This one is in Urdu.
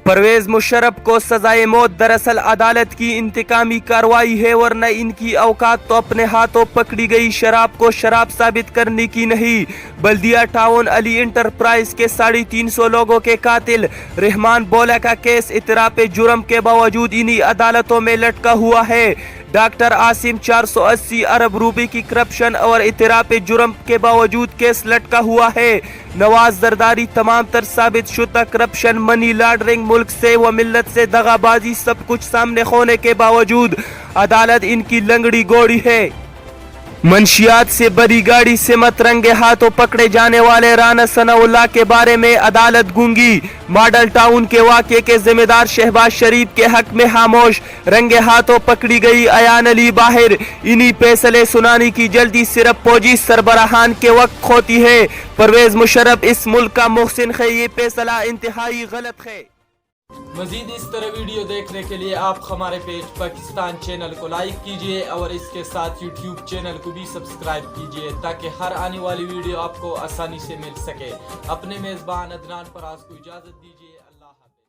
پرویز مشرف کو سزائے موت دراصل عدالت کی انتقامی کارروائی ہے، ورنہ ان کی اوقات تو اپنے ہاتھوں پکڑی گئی شراب کو شراب ثابت کرنے کی نہیں۔ بلدیہ ٹاؤن علی انٹرپرائز کے 350 لوگوں کے قاتل رحمان بولا کا کیس اعتراف جرم کے باوجود انہی عدالتوں میں لٹکا ہوا ہے۔ ڈاکٹر عاصم 480 ارب روپے کی کرپشن اور اعتراف جرم کے باوجود کیس لٹکا ہوا ہے۔ نواز زرداری تمام تر ثابت شدہ کرپشن، منی لانڈرنگ، ملک سے و ملت سے دغا بازی سب کچھ سامنے ہونے کے باوجود عدالت ان کی لنگڑی گوڑی ہے۔ منشیات سے بڑی گاڑی سمت رنگے ہاتھوں پکڑے جانے والے رانا ثناء اللہ کے بارے میں عدالت گونگی۔ ماڈل ٹاؤن کے واقعے کے ذمہ دار شہباز شریف کے حق میں خاموش، رنگے ہاتھوں پکڑی گئی ایان علی باہر۔ انہی فیصلے سنانے کی جلدی صرف فوجی سربراہان کے وقت ہوتی ہے۔ پرویز مشرف اس ملک کا محسن ہے، یہ فیصلہ انتہائی غلط ہے۔ مزید اس طرح ویڈیو دیکھنے کے لیے آپ ہمارے پیج پاکستان چینل کو لائک کیجئے اور اس کے ساتھ یوٹیوب چینل کو بھی سبسکرائب کیجئے تاکہ ہر آنے والی ویڈیو آپ کو آسانی سے مل سکے۔ اپنے میزبان عدنان فراز کو اجازت دیجئے۔ اللہ حافظ۔